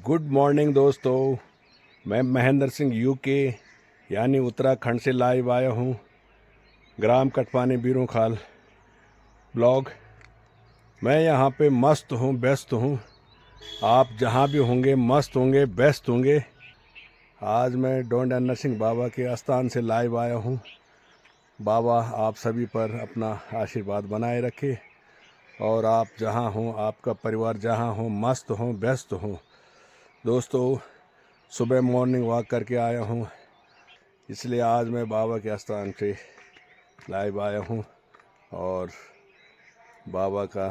Good morning दोस्तों। मैं Mahendra Singh UK यानी उत्तराखंड से लाइव आया हूँ। ग्राम कटपानी बीरों खाल ब्लॉग। मैं यहाँ पे मस्त हूँ, व्यस्त हूँ। आप जहाँ भी होंगे मस्त होंगे, व्यस्त होंगे। आज मैं डोंडा नरसिंह बाबा के स्थान से लाइव आया हूँ। बाबा आप सभी पर अपना आशीर्वाद बनाए रखे और आप जहाँ हों, आपका परिवार जहाँ हो, मस्त हों, व्यस्त हों। दोस्तों, सुबह मॉर्निंग वॉक करके आया हूँ, इसलिए आज मैं बाबा के स्थान से लाइव आया हूँ और बाबा का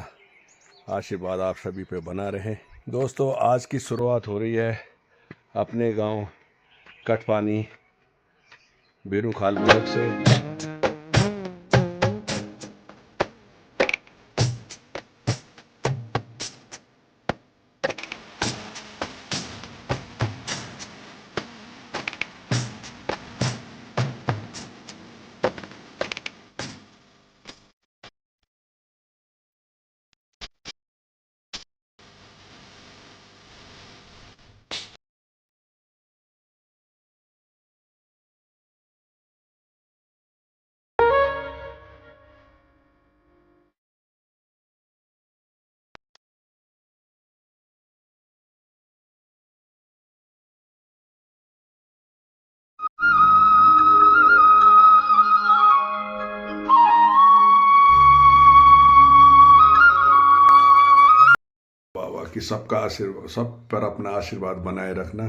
आशीर्वाद आप सभी पे बना रहे। दोस्तों, आज की शुरुआत हो रही है अपने गांव कटपानी बीरू खाल ब्लॉक से। बाबा की सबका आशीर्वाद, सब पर अपना आशीर्वाद बनाए रखना।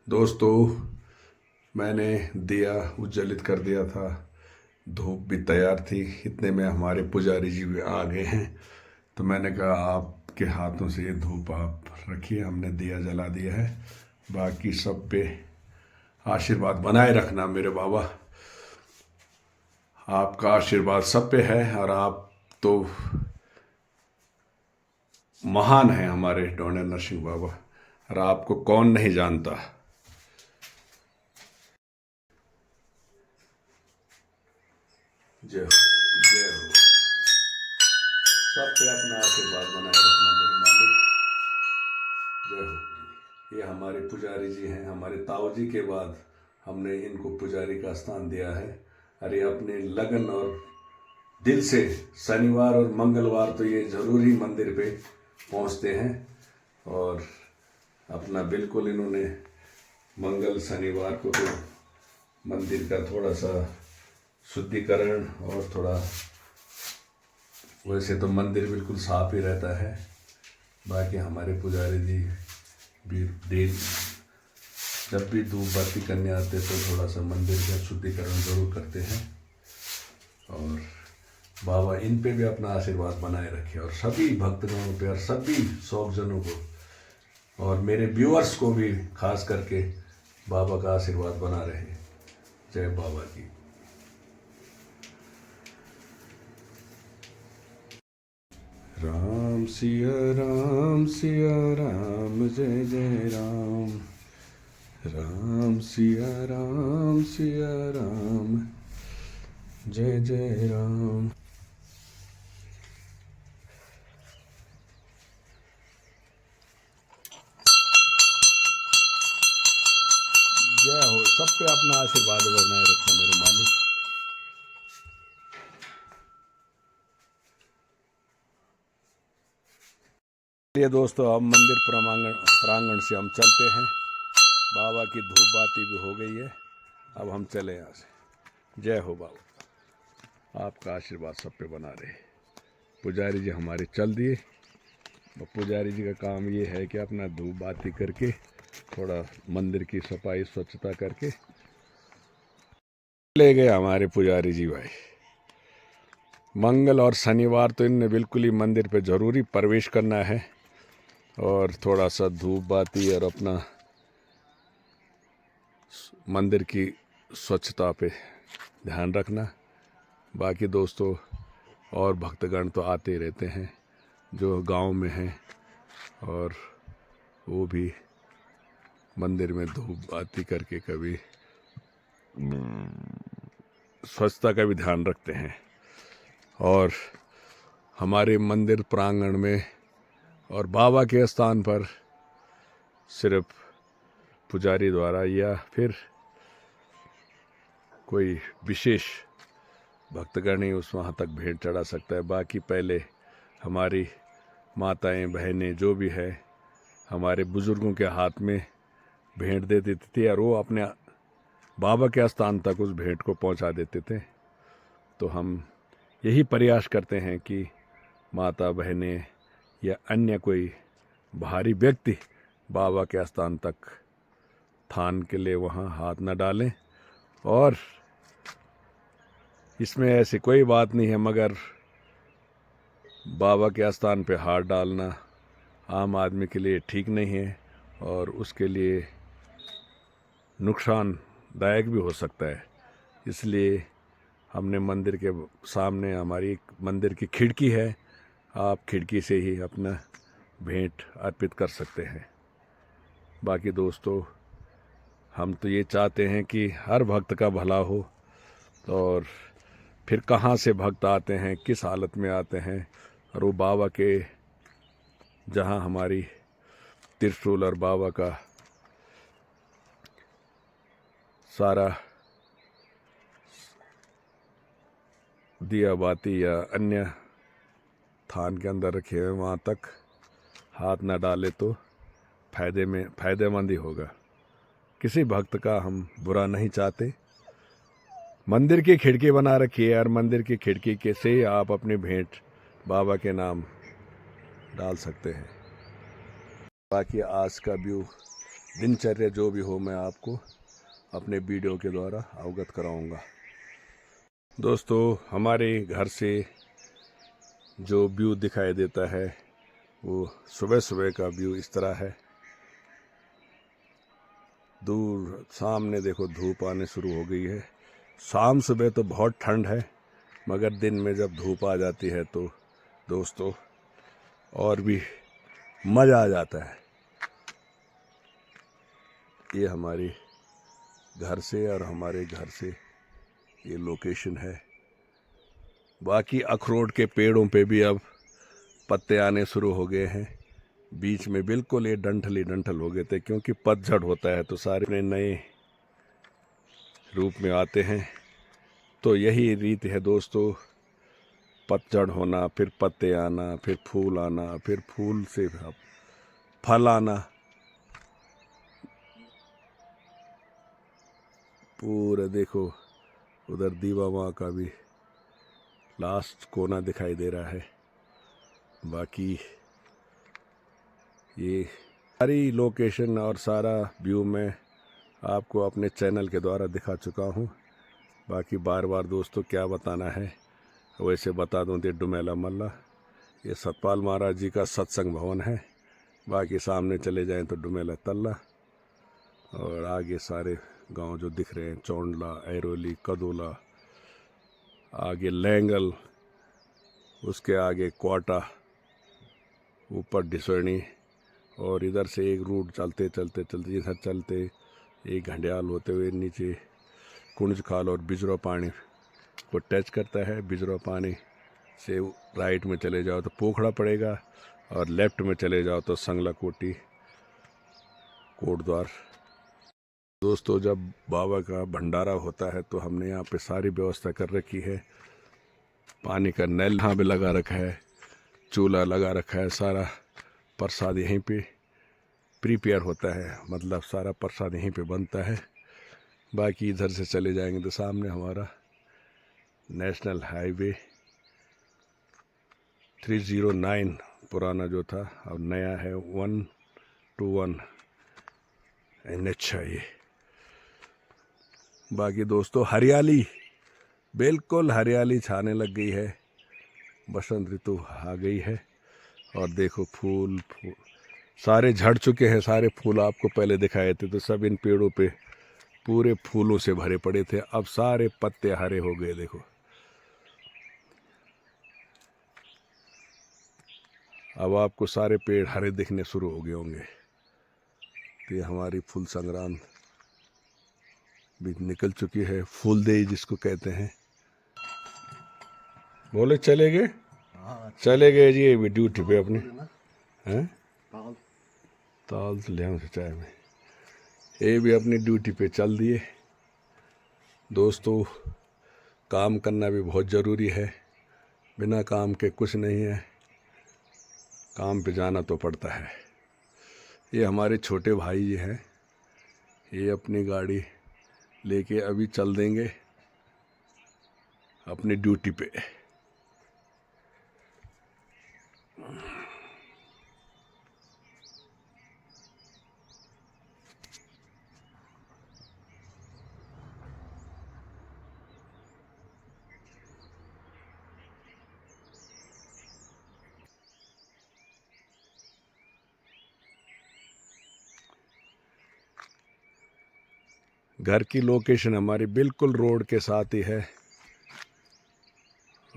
दोस्तों, मैंने दिया उज्जवलित कर दिया था, धूप भी तैयार थी। इतने में हमारे पुजारी जी भी आ गए हैं, तो मैंने कहा आपके हाथों से ये धूप आप रखिए, हमने दिया जला दिया है। बाकी सब पे आशीर्वाद बनाए रखना मेरे बाबा। आपका आशीर्वाद सब पे है और आप तो महान हैं हमारे डोंडा नरसिंह बाबा, और आपको कौन नहीं जानता। जय हो, जय हो। सब पे अपना आशीर्वाद बनाए रखना मेरे मालिक। जय हो। ये हमारे पुजारी जी हैं, हमारे ताऊ जी के बाद हमने इनको पुजारी का स्थान दिया है। अरे अपने लगन और दिल से शनिवार और मंगलवार तो ये जरूर ही मंदिर पे पहुंचते हैं और अपना बिल्कुल इन्होंने मंगल शनिवार को तो मंदिर का थोड़ा सा शुद्धिकरण और थोड़ा, वैसे तो मंदिर बिल्कुल साफ ही रहता है। बाकी हमारे पुजारी जी भी दिन जब भी धूप बत्ती करने आते तो थोड़ा सा मंदिर का शुद्धिकरण जरूर करते हैं। और बाबा इन पे भी अपना आशीर्वाद बनाए रखे और सभी भक्तगणों पे और सभी शौकजनों को और मेरे व्यूअर्स को भी खास करके बाबा का आशीर्वाद बना रहे। जय बाबा की। राम सिया राम सिया राम, जय जय राम। राम सिया राम सिया राम, जय जय राम। जय हो। सब पे अपना आशीर्वाद बनाए रखना मेरे मालिक। ये दोस्तों, अब मंदिर प्रांगण से हम चलते हैं। बाबा की धूप बाती भी हो गई है, अब हम चले यहाँ से। जय हो बाबा, आपका आशीर्वाद सब पे बना रहे। पुजारी जी हमारे चल दिए। पुजारी जी का काम ये है कि अपना धूप बाती करके थोड़ा मंदिर की सफाई स्वच्छता करके ले गए हमारे पुजारी जी भाई। मंगल और शनिवार तो इनने बिल्कुल ही मंदिर पे ज़रूरी प्रवेश करना है और थोड़ा सा धूप बाती और अपना मंदिर की स्वच्छता पे ध्यान रखना। बाकी दोस्तों, और भक्तगण तो आते रहते हैं जो गांव में हैं और वो भी मंदिर में धूप बाती करके कभी स्वच्छता का भी ध्यान रखते हैं। और हमारे मंदिर प्रांगण में और बाबा के स्थान पर सिर्फ पुजारी द्वारा या फिर कोई विशेष भक्तगण ही उस वहाँ तक भेंट चढ़ा सकता है। बाकी पहले हमारी माताएं बहनें जो भी है हमारे बुज़ुर्गों के हाथ में भेंट दे देती थी और वो अपने बाबा के स्थान तक उस भेंट को पहुंचा देते थे। तो हम यही प्रयास करते हैं कि माता बहनें या अन्य कोई बाहरी व्यक्ति बाबा के स्थान तक थान के लिए वहाँ हाथ न डालें। और इसमें ऐसी कोई बात नहीं है, मगर बाबा के स्थान पे हाथ डालना आम आदमी के लिए ठीक नहीं है और उसके लिए नुकसानदायक भी हो सकता है। इसलिए हमने मंदिर के सामने हमारी एक मंदिर की खिड़की है, आप खिड़की से ही अपना भेंट अर्पित कर सकते हैं। बाकी दोस्तों, हम तो ये चाहते हैं कि हर भक्त का भला हो। और फिर कहाँ से भक्त आते हैं, किस हालत में आते हैं, और वो बाबा के जहाँ हमारी त्रिशूल और बाबा का सारा दिया बाती या अन्य थान के अंदर रखे हुए वहाँ तक हाथ न डाले तो फायदेमंद ही होगा। किसी भक्त का हम बुरा नहीं चाहते। मंदिर की खिड़की बना रखी है और मंदिर की खिड़की के से आप अपनी भेंट बाबा के नाम डाल सकते हैं। बाकी आज का व्यू दिनचर्या जो भी हो मैं आपको अपने वीडियो के द्वारा अवगत कराऊंगा। दोस्तों, हमारे घर से जो व्यू दिखाई देता है वो सुबह सुबह का व्यू इस तरह है। दूर सामने देखो धूप आने शुरू हो गई है। शाम सुबह तो बहुत ठंड है, मगर दिन में जब धूप आ जाती है तो दोस्तों और भी मज़ा आ जाता है। ये हमारी घर से और हमारे घर से ये लोकेशन है। बाकी अखरोट के पेड़ों पे भी अब पत्ते आने शुरू हो गए हैं। बीच में बिल्कुल ये डंठल हो गए थे, क्योंकि पतझड़ होता है तो सारे अपने नए रूप में आते हैं। तो यही रीत है दोस्तों, पतझड़ होना, फिर पत्ते आना, फिर फूल आना, फिर फूल से फल आना। पूरा देखो उधर दीवा माँ का भी लास्ट कोना दिखाई दे रहा है। बाकी ये सारी लोकेशन और सारा व्यू मैं आपको अपने चैनल के द्वारा दिखा चुका हूँ। बाकी बार बार दोस्तों क्या बताना है, वैसे बता दूँ तो डुमेला मल्ला ये सतपाल महाराज जी का सत्संग भवन है। बाकी सामने चले जाएं तो डुमेला तल्ला, और आगे सारे गांव जो दिख रहे हैं, चौंडला, ऐरोली, कदोला, आगे लैंगल, उसके आगे क्वाटा, ऊपर डिसोनी, और इधर से एक रूट चलते चलते चलते इधर चलते एक घंडियाल होते हुए नीचे कुंज खाल और बिजरा पानी को टच करता है। बिजरा पानी से राइट में चले जाओ तो पोखड़ा पड़ेगा, और लेफ्ट में चले जाओ तो संगला कोटी कोटद्वार। दोस्तों, जब बाबा का भंडारा होता है तो हमने यहाँ पे सारी व्यवस्था कर रखी है। पानी का नल यहाँ पे लगा रखा है, चूल्हा लगा रखा है, सारा प्रसाद यहीं पे प्रिपेयर होता है, मतलब सारा प्रसाद यहीं पे बनता है। बाकी इधर से चले जाएंगे तो सामने हमारा नेशनल हाईवे 309 पुराना जो था, अब नया है 121 NH है ये। बाकी दोस्तों हरियाली, बिल्कुल हरियाली छाने लग गई है, बसंत ऋतु आ गई है। और देखो फूल सारे झड़ चुके हैं। सारे फूल आपको पहले दिखाए थे तो सब इन पेड़ों पे पूरे फूलों से भरे पड़े थे, अब सारे पत्ते हरे हो गए। देखो अब आपको सारे पेड़ हरे दिखने शुरू हो गए होंगे। तो ये हमारी फूल संक्रांत भी निकल चुकी है, फूलदेई जिसको कहते हैं। बोले चले गए जी, ये भी ड्यूटी पे अपने हैं। ताल ले चाय में ये भी अपनी ड्यूटी पे चल दिए। दोस्तों, काम करना भी बहुत ज़रूरी है, बिना काम के कुछ नहीं है, काम पे जाना तो पड़ता है। ये हमारे छोटे भाई जी हैं, ये अपनी गाड़ी लेके अभी चल देंगे अपनी ड्यूटी पे। घर की लोकेशन हमारी बिल्कुल रोड के साथ ही है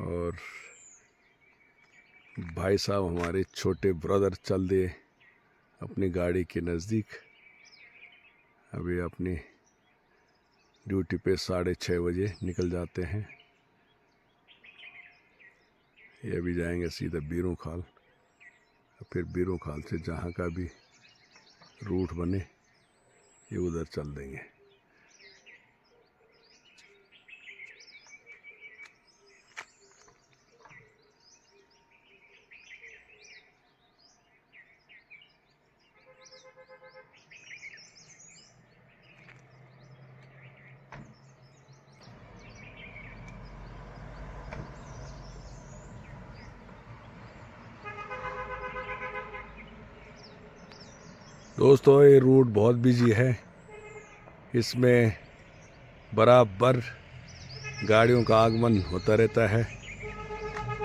और भाई साहब हमारे छोटे ब्रदर चल दिए अपनी गाड़ी के नज़दीक। अभी अपनी ड्यूटी पे 6:30 बजे निकल जाते हैं। ये अभी जाएंगे सीधा बीरों खाल, फिर बीरों खाल से जहाँ का भी रूट बने ये उधर चल देंगे। दोस्तों, ये रूट बहुत बिजी है, इसमें बराबर गाड़ियों का आगमन होता रहता है।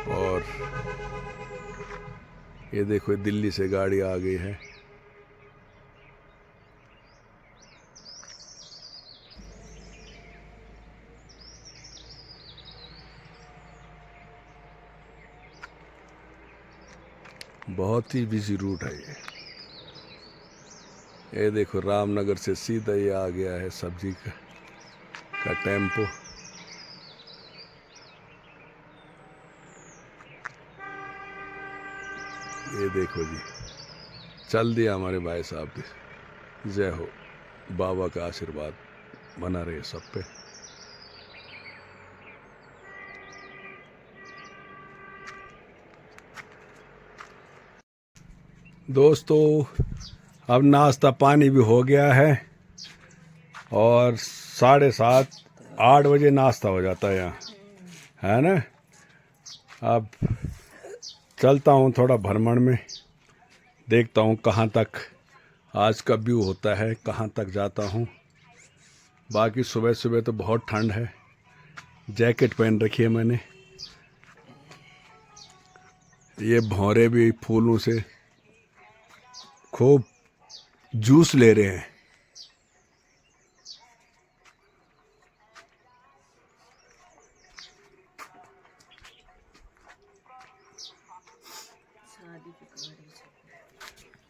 और ये देखो दिल्ली से गाड़ी आ गई है। बहुत ही बिजी रूट है ये देखो रामनगर से सीधा ये आ गया है सब्जी का टेम्पो। ये देखो जी, चल दिया हमारे भाई साहब की। जय हो, बाबा का आशीर्वाद बना रहे सब पे। दोस्तों, अब नाश्ता पानी भी हो गया है और 7:30-8 बजे नाश्ता हो जाता है यहाँ, है ना। अब चलता हूँ थोड़ा भ्रमण में, देखता हूँ कहाँ तक आज का व्यू होता है, कहाँ तक जाता हूँ। बाकी सुबह सुबह तो बहुत ठंड है, जैकेट पहन रखी है मैंने। ये भौरे भी फूलों से खूब जूस ले रहे हैं।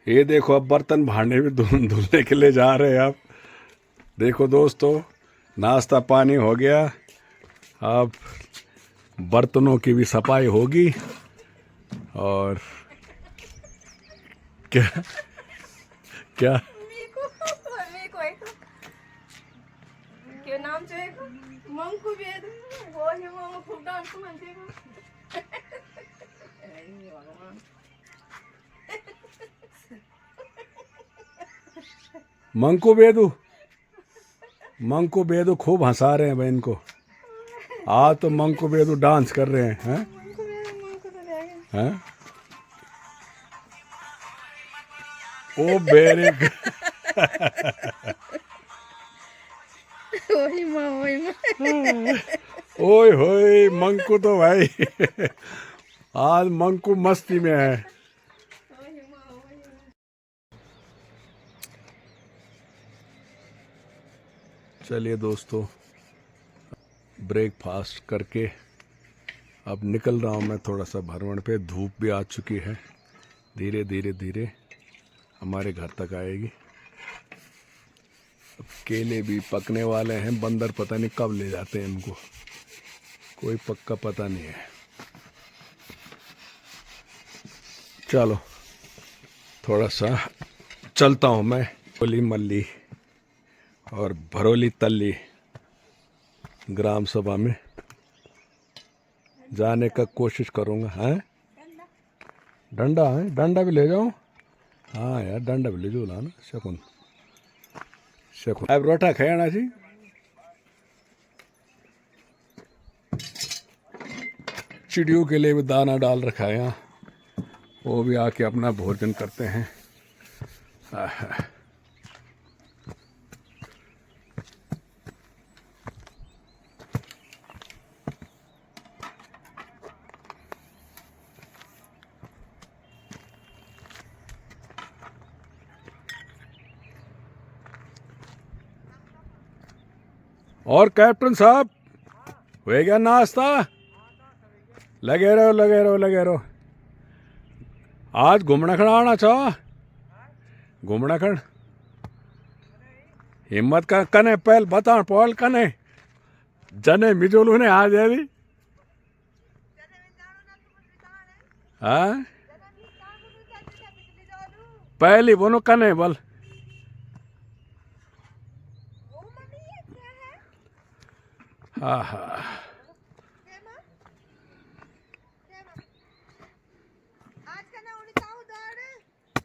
ये देखो अब बर्तन भांडे भी धुलने के लिए जा रहे हैं। अब देखो दोस्तों, नाश्ता पानी हो गया, अब बर्तनों की भी सफाई होगी। और क्या क्या नाम मंकू वेद वो ही मामा खूब डांस म्हणते मंकू बेदू खूब हंसा रहे हैं बहन को। आज तो मंकू बेदू डांस कर रहे हैं। हैं? ओ बेरे वही माँ ओए होए, मंकू तो भाई आज मंकू मस्ती में है। चलिए दोस्तों, ब्रेकफास्ट करके अब निकल रहा हूँ मैं थोड़ा सा भ्रमण पे। धूप भी आ चुकी है, धीरे धीरे धीरे हमारे घर तक आएगी। अब केले भी पकने वाले हैं, बंदर पता नहीं कब ले जाते हैं इनको, कोई पक्का पता नहीं है। चलो थोड़ा सा चलता हूँ मैं भरोली मल्ली और भरोली तल्ली ग्राम सभा में जाने का कोशिश करूँगा। हैं डंडा है, डंडा भी ले जाऊँ? हाँ यार डंडा भी ले जाऊँ ना शकुन शकुन अब रोटा खाना जी। चिड़ियों के लिए भी दाना डाल रखा है यहाँ, वो भी आके अपना भोजन करते हैं। और कैप्टन साहब हो गया नाश्ता? लगे रहो लगे रहो लगे रहो। आज घूमना आना चाह घूमना खड़ हिम्मत का कने पहल बता पॉल कने जने मिजोलू ने आज है भी। हाँ पहली बोनो कने बल हाँ हाँ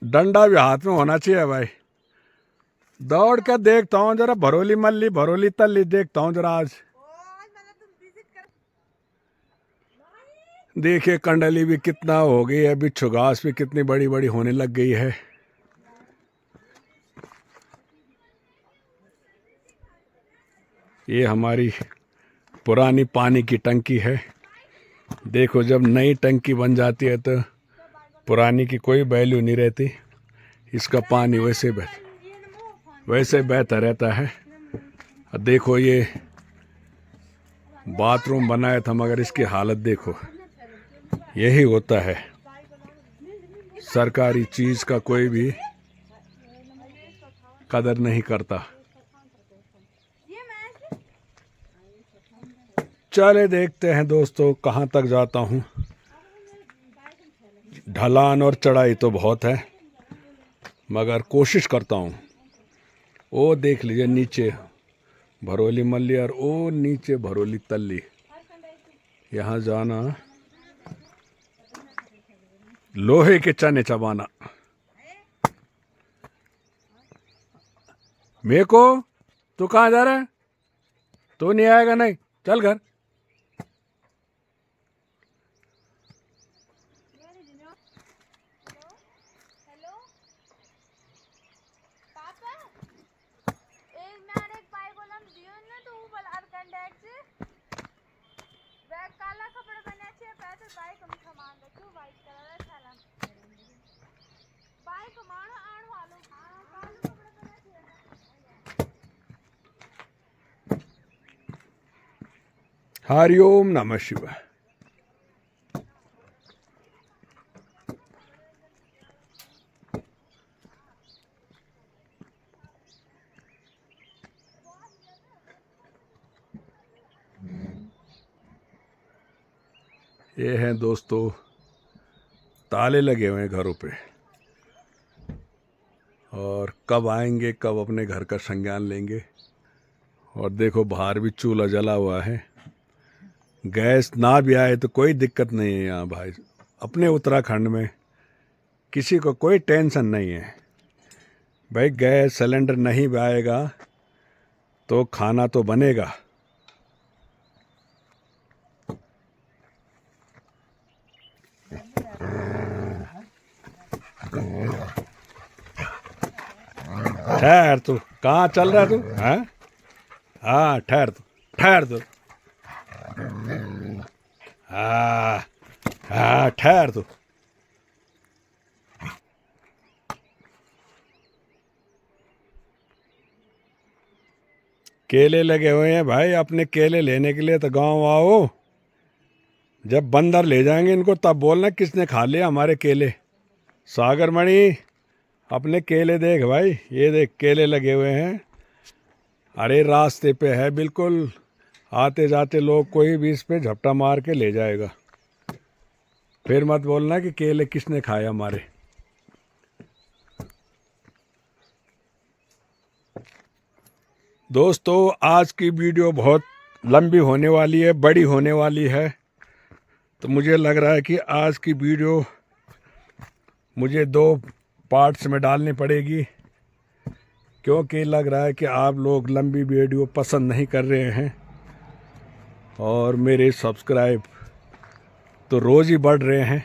डंडा भी हाथ में होना चाहिए भाई। दौड़ कर देखता हूँ जरा भरोली मल्ली भरोली तल्ली देखता हूँ जरा आज। देखिए कंडली भी कितना हो गई है, बिच्छू घास भी कितनी बड़ी बड़ी होने लग गई है। ये हमारी पुरानी पानी की टंकी है। देखो जब नई टंकी बन जाती है तो पुरानी की कोई वैल्यू नहीं रहती। इसका पानी वैसे बहता रहता है। और देखो ये बाथरूम बनाया था मगर इसकी हालत देखो। यही होता है, सरकारी चीज का कोई भी कदर नहीं करता। चले देखते हैं दोस्तों कहाँ तक जाता हूँ। ढलान और चढ़ाई तो बहुत है मगर कोशिश करता हूँ। वो देख लीजिए नीचे भरोली मल्ली और वो नीचे भरोली तल्ली। यहाँ जाना लोहे के चने चबाना। मेरे को तू कहाँ जा रहा है? तू नहीं आएगा? नहीं चल घर। हरिओम नमः शिवाय। ये हैं दोस्तों ताले लगे हुए हैं घरों पे, और कब आएंगे कब अपने घर का संज्ञान लेंगे। और देखो बाहर भी चूल्हा जला हुआ है। गैस ना भी आए तो कोई दिक्कत नहीं है यहाँ भाई। अपने उत्तराखंड में किसी को कोई टेंशन नहीं है भाई। गैस सिलेंडर नहीं भी आएगा तो खाना तो बनेगा। ठहर तू, कहाँ चल रहा है तू? हाँ हाँ ठहर तू, ठहर तू। हाँ हाँ ठहर तू। केले लगे हुए हैं भाई। अपने केले लेने के लिए तो गांव आओ। जब बंदर ले जाएंगे इनको तब बोलना किसने खा लिया हमारे केले। सागर मणि अपने केले देख भाई, ये देख केले लगे हुए हैं। अरे रास्ते पे है बिल्कुल, आते जाते लोग कोई भी इस पे झपटा मार के ले जाएगा। फिर मत बोलना कि केले किसने खाए हमारे। दोस्तों आज की वीडियो बहुत लंबी होने वाली है, बड़ी होने वाली है, तो मुझे लग रहा है कि आज की वीडियो मुझे 2 पार्ट्स में डालनी पड़ेगी, क्योंकि लग रहा है कि आप लोग लंबी वीडियो पसंद नहीं कर रहे हैं और मेरे सब्सक्राइब तो रोज़ ही बढ़ रहे हैं।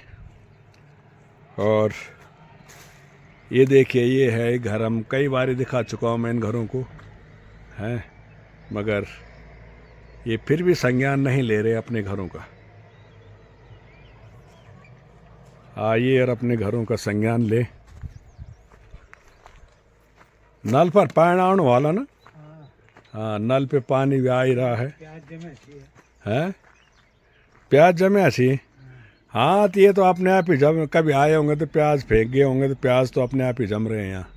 और ये देखिए, ये है घर, हम कई बार दिखा चुका हूँ मैं इन घरों को, हैं, मगर ये फिर भी संज्ञान नहीं ले रहे अपने घरों का। आइए और अपने घरों का संज्ञान ले। नल पर पानी आने वाला ना, हाँ, नल पे पानी भी आ ही रहा है। प्याज जमे ऐसी, हाँ, तो ये तो अपने आप ही जम, कभी आए होंगे तो प्याज फेंक गए होंगे, तो प्याज तो अपने आप ही जम रहे हैं यहाँ,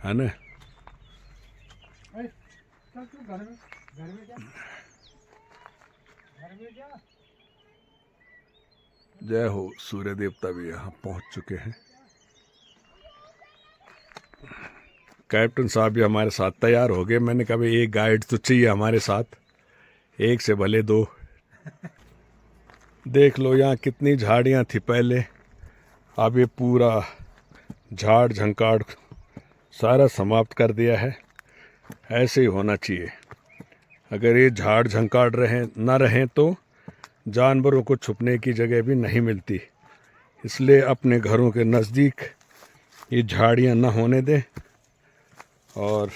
है ना। जय हो, सूर्य देवता भी यहाँ पहुँच चुके हैं। कैप्टन साहब भी हमारे साथ तैयार हो गए। मैंने कहा भाई एक गाइड तो चाहिए हमारे साथ, एक से भले 2। देख लो यहाँ कितनी झाड़ियाँ थी पहले, अब ये पूरा झाड़ झंकाड़ सारा समाप्त कर दिया है। ऐसे ही होना चाहिए। अगर ये झाड़ झंकाड़ न रहें तो जानवरों को छुपने की जगह भी नहीं मिलती। इसलिए अपने घरों के नज़दीक ये झाड़ियाँ न होने दें और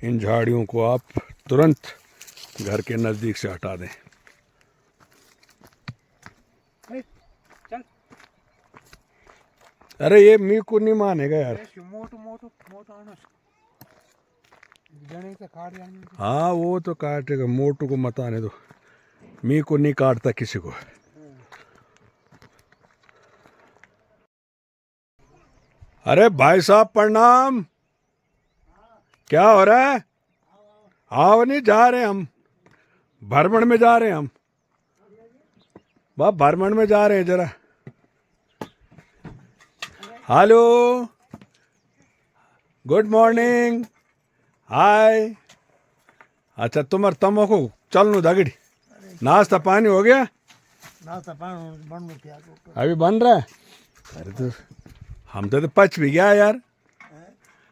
इन झाड़ियों को आप तुरंत घर के नज़दीक से हटा दें। अरे ये मी को नहीं मानेगा यार। हाँ वो तो काटेगा, मोटू को मत आने दो, मी को नहीं काटता किसी को। अरे भाई साहब प्रणाम, क्या हो रहा है? आओ, नहीं जा रहे हम, भ्रमण में जा रहे हैं हम, बाप भ्रमण में जा रहे हैं जरा। हेलो, गुड मॉर्निंग, हाय। अच्छा तुम को चलनु दगड़ी, नाश्ता पानी हो गया? नाश्ता पानी बन गया, अभी बन रहा है? अरे तो हम तो पच भी गया यार,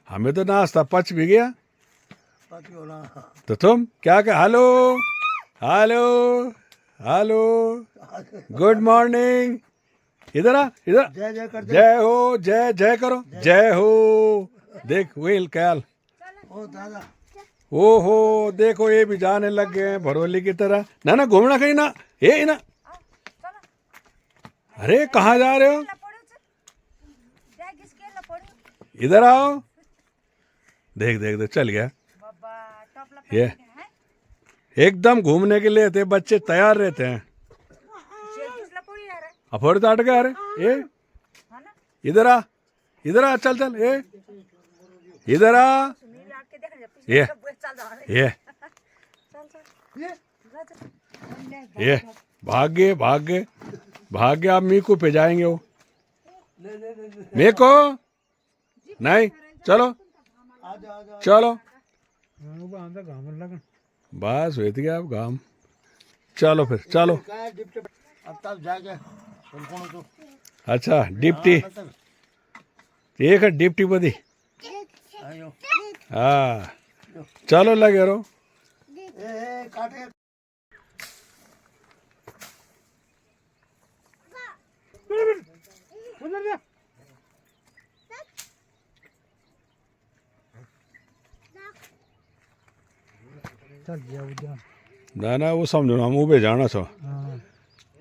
हमें तो नाश्ता पच भी गया। तो तुम क्या hello hello hello, good morning, इधर आ, इधर। जय जय कर, जय हो, जय जय करो, जय हो। देख वेल ख्याल, ओ दादा, ओहो देखो ये भी जाने लग गए हैं भरोली की तरह। ना ना घूमना कहीं ना, ये ना। अरे कहाँ जा रहे हो? इधर आओ, देख देख देख चल गया ये। एकदम घूमने के लिए थे बच्चे, तैयार रहते हैं। अफोड़ ताट गया। अरे ये इधर आ, इधर आ, चल चल, ये इधर आ, ये भाग्य भाग्य भाग्य, आप मीकू पे जाएंगे। वो मीको नहीं, चलो चलो, बस हुई थी आप गांव, चलो फिर चलो। अब तब जाके तो अच्छा डिप्टी, एक है डिप्टी बदी, आयो हाँ चलो लगे रहो। ए काटे चल गया उद्यान ना ना वो समझो हम उबे जाना छो,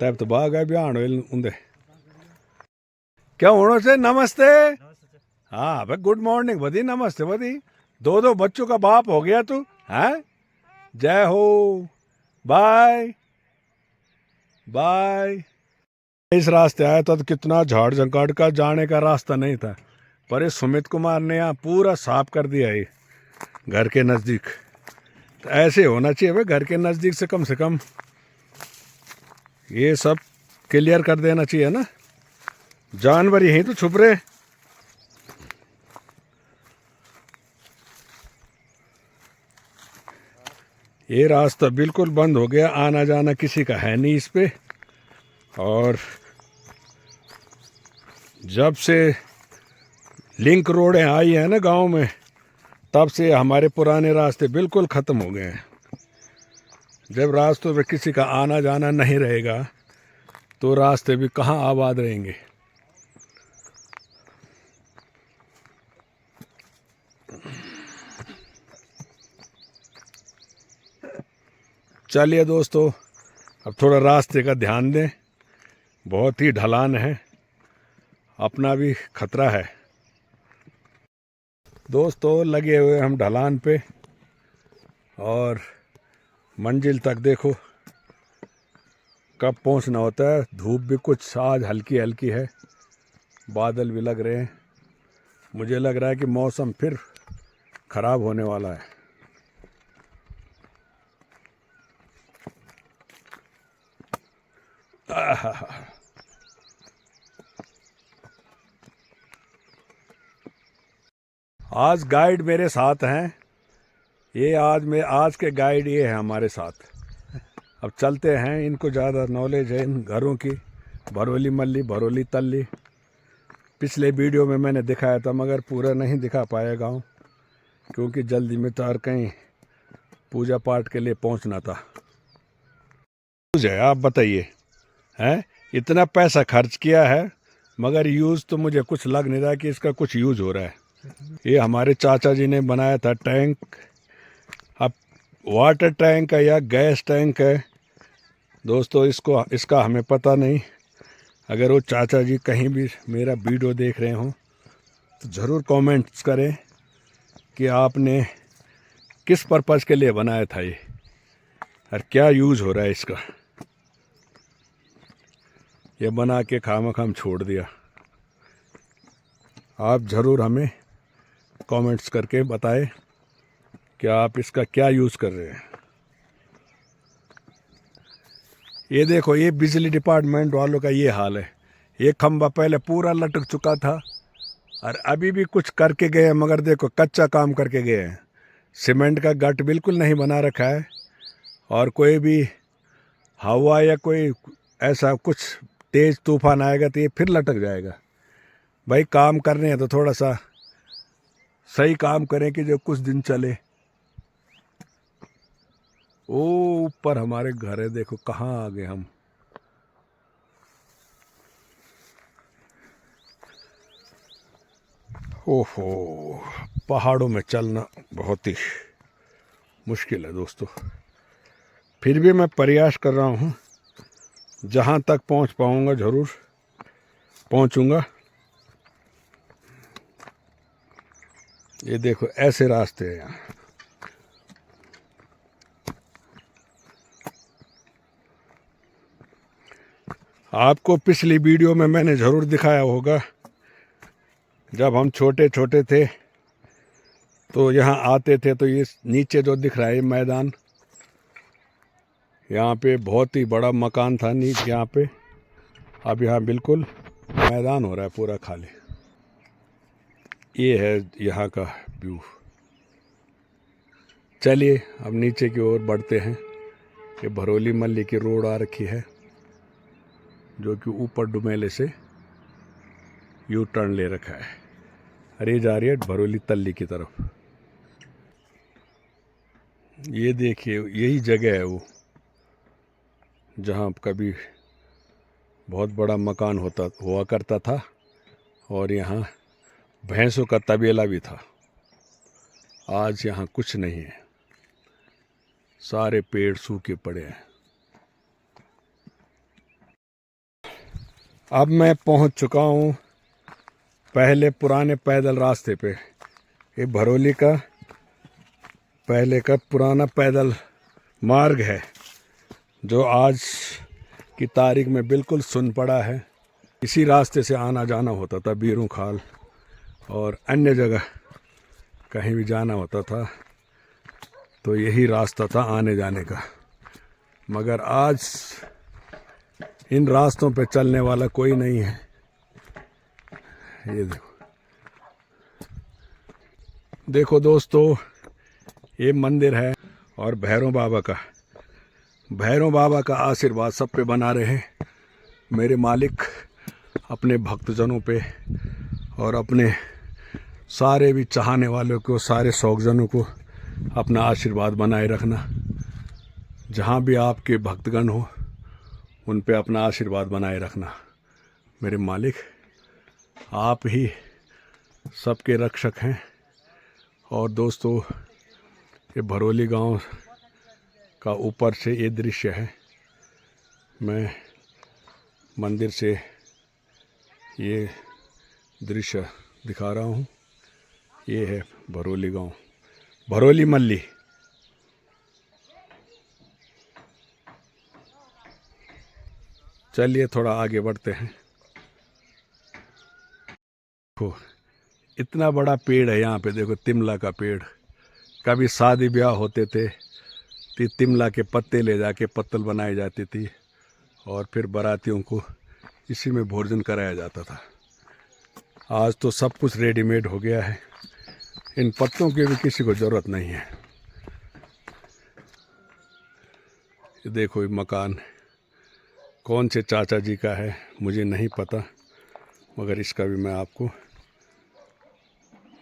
तब तो बाग है बयान उन्दे क्या होना से। नमस्ते, हाँ भाई गुड मॉर्निंग बदी, नमस्ते बदी। 2 बच्चों का बाप हो गया तू, हैं? जय हो, बाय बाय। इस रास्ते आया था तो कितना झाड़ झंकाड़ का, जाने का रास्ता नहीं था, पर इस सुमित कुमार ने यहाँ पूरा साफ कर दिया है घर के नज़दीक। तो ऐसे होना चाहिए भाई, घर के नज़दीक से कम ये सब क्लियर कर देना चाहिए ना, जानवर यहीं तो छुप रहे। ये रास्ता बिल्कुल बंद हो गया, आना जाना किसी का है नहीं इस पे। और जब से लिंक रोडें आई हैं ना गांव में, तब से हमारे पुराने रास्ते बिल्कुल ख़त्म हो गए हैं। जब रास्तों पे किसी का आना जाना नहीं रहेगा तो रास्ते भी कहाँ आबाद रहेंगे। चलिए दोस्तों, अब थोड़ा रास्ते का ध्यान दें, बहुत ही ढलान है, अपना भी खतरा है। दोस्तों लगे हुए हम ढलान पे और मंजिल तक देखो कब पहुंचना होता है। धूप भी कुछ आज हल्की हल्की है, बादल भी लग रहे हैं। मुझे लग रहा है कि मौसम फिर ख़राब होने वाला है। आज गाइड मेरे साथ हैं। ये आज के गाइड ये हैं हमारे साथ। अब चलते हैं, इनको ज़्यादा नॉलेज है इन घरों की। भरोली मल्ली, भरोली तल्ली, पिछले वीडियो में मैंने दिखाया था मगर पूरा नहीं दिखा पाया गाँव, क्योंकि जल्दी में तो और कहीं पूजा पाठ के लिए पहुंचना था। आप बताइए, हैं इतना पैसा खर्च किया है मगर यूज़ तो मुझे कुछ लग नहीं रहा कि इसका कुछ यूज़ हो रहा है। ये हमारे चाचा जी ने बनाया था टैंक। अब वाटर टैंक है या गैस टैंक है दोस्तों, इसका हमें पता नहीं। अगर वो चाचा जी कहीं भी मेरा वीडियो देख रहे हों तो ज़रूर कमेंट्स करें कि आपने किस पर्पज़ के लिए बनाया था ये और क्या यूज़ हो रहा है इसका। ये बना के खामखाम छोड़ दिया। आप ज़रूर हमें कमेंट्स करके बताएं कि आप इसका क्या यूज़ कर रहे हैं। ये देखो, ये बिजली डिपार्टमेंट वालों का ये हाल है। ये खंभा पहले पूरा लटक चुका था और अभी भी कुछ करके गए हैं, मगर देखो कच्चा काम करके गए हैं। सीमेंट का गट बिल्कुल नहीं बना रखा है और कोई भी हवा या कोई ऐसा कुछ तेज़ तूफान आएगा तो ये फिर लटक जाएगा। भाई काम करने हैं तो थोड़ा सा सही काम करें कि जो कुछ दिन चले। ओ ऊपर हमारे घर है, देखो कहाँ आ गए हम। ओहो, पहाड़ों में चलना बहुत ही मुश्किल है दोस्तों। फिर भी मैं प्रयास कर रहा हूँ, जहाँ तक पहुँच पाऊँगा ज़रूर पहुँचूँगा। ये देखो ऐसे रास्ते हैं यहाँ। आपको पिछली वीडियो में मैंने ज़रूर दिखाया होगा, जब हम छोटे छोटे थे तो यहाँ आते थे तो ये नीचे जो दिख रहा है ये मैदान, यहाँ पे बहुत ही बड़ा मकान था नीचे यहाँ पे। अब यहाँ बिल्कुल मैदान हो रहा है पूरा खाली। ये है यहाँ का व्यू। चलिए अब नीचे की ओर बढ़ते हैं। ये भरोली मल्ली की रोड आ रखी है जो कि ऊपर डुमेले से यू टर्न ले रखा है और ये जा रही है भरोली तल्ली की तरफ। ये देखिए यही जगह है वो जहाँ कभी बहुत बड़ा मकान हुआ करता था और यहाँ भैंसों का तबेला भी था। आज यहाँ कुछ नहीं है, सारे पेड़ सूखे पड़े हैं। अब मैं पहुँच चुका हूँ पहले पुराने पैदल रास्ते पे। ये भरोली का पहले का पुराना पैदल मार्ग है जो आज की तारीख में बिल्कुल सुन पड़ा है। इसी रास्ते से आना जाना होता था, बीरू खाल और अन्य जगह कहीं भी जाना होता था तो यही रास्ता था आने जाने का। मगर आज इन रास्तों पे चलने वाला कोई नहीं है। ये देखो दोस्तों, ये मंदिर है और भैरव बाबा का आशीर्वाद सब पे बना रहे मेरे मालिक, अपने भक्तजनों पे और अपने सारे भी चाहने वालों को, सारे शौकजनों को अपना आशीर्वाद बनाए रखना। जहाँ भी आपके भक्तगण हो उन पे अपना आशीर्वाद बनाए रखना। मेरे मालिक, आप ही सबके रक्षक हैं। और दोस्तों, ये भरोली गांव का ऊपर से ये दृश्य है। मैं मंदिर से ये दृश्य दिखा रहा हूँ। ये है भरोली गांव, भरोली मल्ली। चलिए थोड़ा आगे बढ़ते हैं। देखो इतना बड़ा पेड़ है यहाँ पे, देखो तिमला का पेड़। कभी शादी ब्याह होते थे तो तिमला के पत्ते ले जाके पत्तल बनाई जाती थी और फिर बारातियों को इसी में भोजन कराया जाता था। आज तो सब कुछ रेडीमेड हो गया है, इन पत्तों की भी किसी को ज़रूरत नहीं है। ये देखो ये मकान कौन से चाचा जी का है मुझे नहीं पता, मगर इसका भी मैं आपको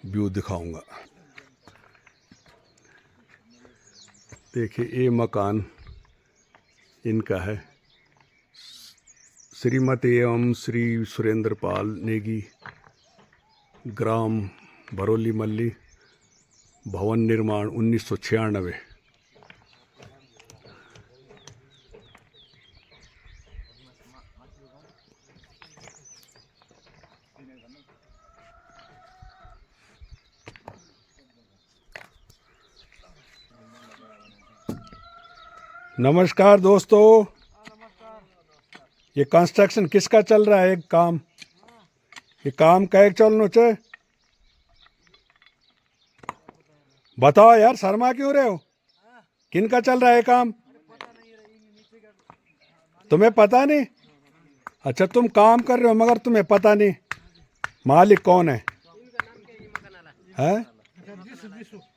व्यू दिखाऊंगा। देखिए ये मकान इनका है। श्रीमती एवं श्री सुरेंद्र पाल नेगी, ग्राम भरोली मल्ली, भवन निर्माण 1996। नमस्कार दोस्तों, ये कंस्ट्रक्शन किसका चल रहा है? काम, ये काम क्या चलना चाहिए? बताओ यार, शर्मा क्यों रहे हो? किन का चल रहा है काम? तुम्हें पता नहीं? अच्छा तुम काम कर रहे हो मगर तुम्हें पता नहीं मालिक कौन है? हैं?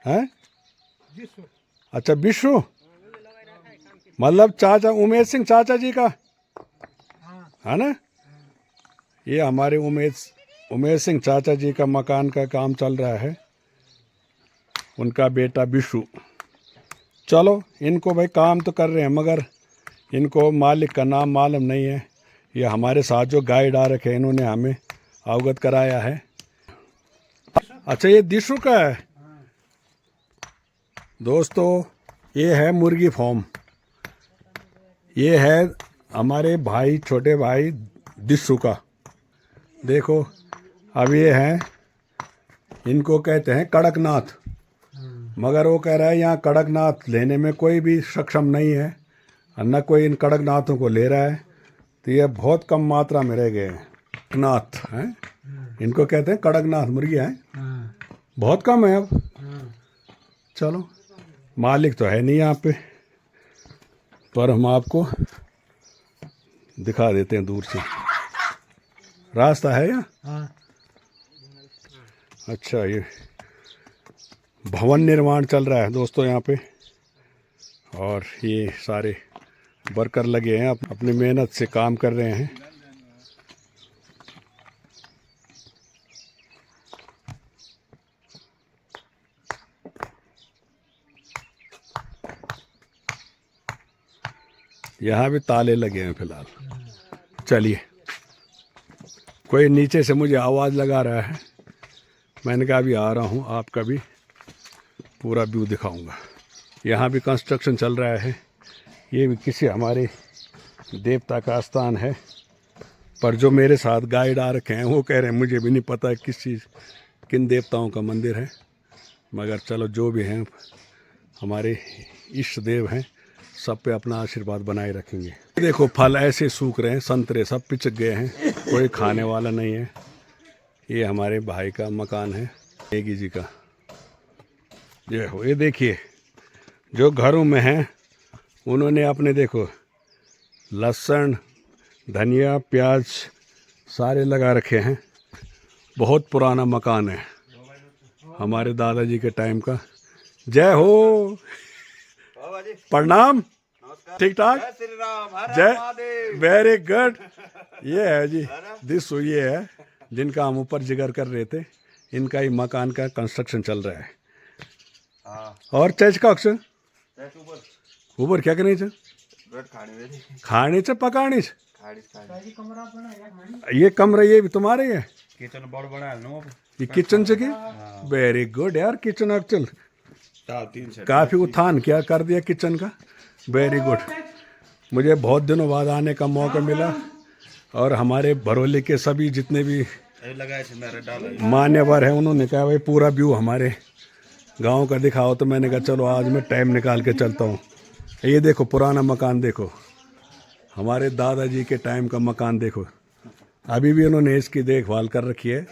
हैं? अच्छा विशु, मतलब चाचा उमेश सिंह चाचा जी का है ना? ये हमारे उमेश सिंह चाचा जी का मकान का काम चल रहा है, उनका बेटा विशु। चलो इनको भाई काम तो कर रहे हैं मगर इनको मालिक का नाम मालूम नहीं है। ये हमारे साथ जो गाइड आ रखे हैं इन्होंने हमें अवगत कराया है। अच्छा ये दिशु का है दोस्तों, ये है मुर्गी फार्म। ये है हमारे भाई, छोटे भाई दिशु का। देखो अब ये हैं, इनको कहते हैं कड़कनाथ, मगर वो कह रहा है यहाँ कड़कनाथ लेने में कोई भी सक्षम नहीं है और न कोई इन कड़कनाथों को ले रहा है, तो ये बहुत कम मात्रा में रह गए हैं। कड़कनाथ हैं, इनको कहते हैं कड़कनाथ मुर्गियाँ हैं, बहुत कम है अब। चलो मालिक तो है नहीं यहाँ पे, पर हम आपको दिखा देते हैं दूर से। रास्ता है यहाँ? अच्छा ये भवन निर्माण चल रहा है दोस्तों यहाँ पे, और ये सारे वर्कर लगे हैं, अपनी मेहनत से काम कर रहे हैं। यहाँ भी ताले लगे हैं फिलहाल। चलिए, कोई नीचे से मुझे आवाज़ लगा रहा है, मैंने कहा अभी आ रहा हूँ, आपका भी पूरा व्यू दिखाऊंगा। यहाँ भी कंस्ट्रक्शन चल रहा है। ये भी किसी हमारे देवता का स्थान है, पर जो मेरे साथ गाइड आ रखे हैं वो कह रहे हैं मुझे भी नहीं पता किन देवताओं का मंदिर है, मगर चलो जो भी हैं हमारे इष्ट देव हैं, सब पे अपना आशीर्वाद बनाए रखेंगे। देखो फल ऐसे सूख रहे हैं, संतरे सब पिचक गए हैं, कोई खाने वाला नहीं है। ये हमारे भाई का मकान है, नेगी जी का। ये देखिए जो घरों में हैं उन्होंने अपने देखो लहसुन, धनिया, प्याज सारे लगा रखे हैं। बहुत पुराना मकान है, हमारे दादाजी के टाइम का। जय हो। प्रणाम। ठीक ठाक। श्री राम, हर जय महादेव। Very good. ये है जी, दिस ये है जिनका हम ऊपर जिक्र कर रहे थे, इनका ही मकान का कंस्ट्रक्शन चल रहा है। और चेच का अक्सर ऊपर क्या करनी चाहिए? खानी से पकानी से। ये कमरा ये भी तुम्हारे ही है? किचन बड़ बड़ा है नो। ये किचन से की? वेरी गुड यार, किचन एक्चुअल काफी उत्थान क्या कर दिया किचन का। Very good. मुझे बहुत दिनों बाद आने का मौका मिला और हमारे भरोली के सभी जितने भी मान्यवर हैं उन्होंने कहा भाई पूरा व्यू हमारे गांव का दिखाओ, तो मैंने कहा चलो आज मैं टाइम निकाल के चलता हूँ। ये देखो पुराना मकान देखो, हमारे दादाजी के टाइम का मकान देखो, अभी भी उन्होंने इसकी देखभाल कर रखी है,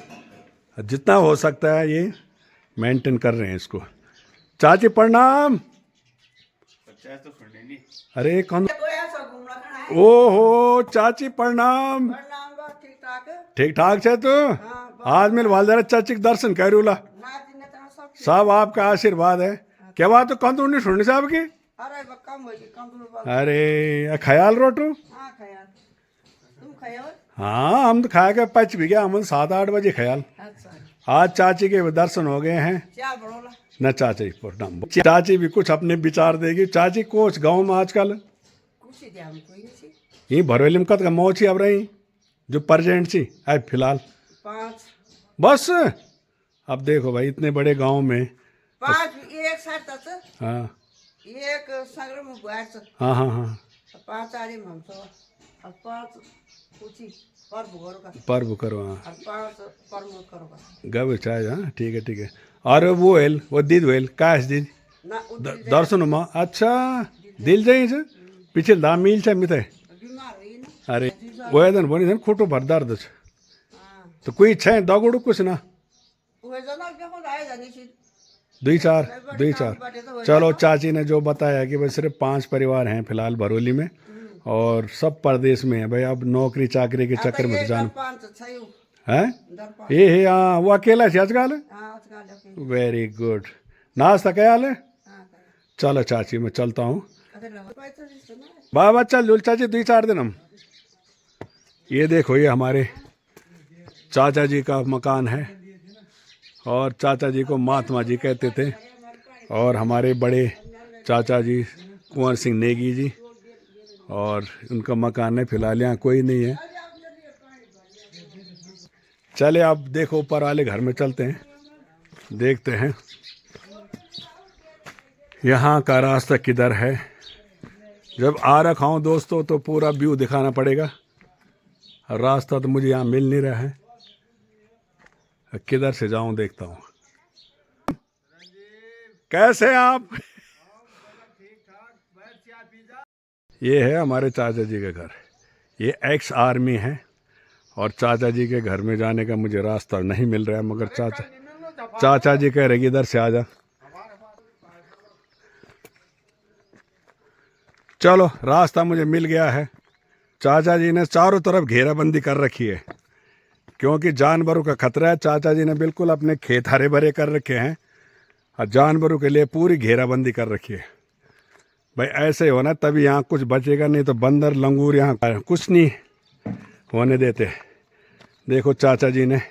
जितना हो सकता है ये मेंटेन कर रहे हैं इसको। चाची प्रणाम। अरे कौन? ओहो चाची प्रणाम। ठीक ठाक है तो आज मैं वालदारा चाची के दर्शन करूला। सब आपका आशीर्वाद है। क्या बात? तो कंदू नहीं सुननी साहब की? अरे ख्याल रोटू। हाँ हम तो खा के पच भी गया, हम 7-8 बजे ख्याल। आज चाची के दर्शन हो गए हैं न। चाची प्रणाम। चाची भी कुछ अपने विचार देगी। चाची कोच गांव में आजकल ये भरोली में कत का मौची अब रही जो प्रेजेंट सी आज फिलहाल 5 बस। अब देखो भाई इतने बड़े गांव में 5 एक साथ हाँ एक संग्रह में बैठ हाँ हाँ हाँ 5 आरे हम तो अब 5 कुछ पर्व करो हाँ 5 परम करोगा गव चाहे हाँ ठीक है ठीक है। और वो हेल वो दीद वेल काश दीद ना दर्शन माँ अच्छा दिल जाइए से पीछे दाम मिल चाहे मिथे। बीमार हुई ना। अरे वो दिन बनी थन खोटो भर दर्द छ तो कोई इच्छा है दौगुड़ू कुछ ना वो जना के हो आए जानी सी 2-4 चलो चाची ने जो बताया कि भाई सिर्फ 5 परिवार हैं फिलहाल भरोली में और सब प्रदेश में है भाई। अब नौकरी चाकरी के चक्कर में जान है ये है हाँ वो अकेला है आजकल। Very good. नाश्ता क्या हाल है? चलो चाची मैं चलता हूँ। बाबा चल जुल चाची 2-4 दिन हम। ये देखो ये हमारे चाचा जी का मकान है और चाचा जी को महात्मा जी कहते थे और हमारे बड़े चाचा जी कुंवर सिंह नेगी जी और उनका मकान है। फिलहाल यहाँ कोई नहीं है। चले आप देखो ऊपर वाले घर में चलते हैं, देखते हैं यहाँ का रास्ता किधर है। जब आ रखा हूँ दोस्तों तो पूरा व्यू दिखाना पड़ेगा। रास्ता तो मुझे यहाँ मिल नहीं रहा है, किधर से जाऊं देखता हूँ। कैसे आप? ये है हमारे चाचा जी का घर। ये एक्स आर्मी है और चाचा जी के घर में जाने का मुझे रास्ता नहीं मिल रहा है, मगर चाचा जी कह रहे इधर से आ जा। चलो रास्ता मुझे मिल गया है। चाचा जी ने चारों तरफ घेराबंदी कर रखी है क्योंकि जानवरों का खतरा है। चाचा जी ने बिल्कुल अपने खेत हरे भरे कर रखे हैं और जानवरों के लिए पूरी घेराबंदी कर रखी है। भाई ऐसे होना तभी यहाँ कुछ बचेगा, नहीं तो बंदर लंगूर यहाँ कुछ नहीं होने देते। देखो चाचा जी ने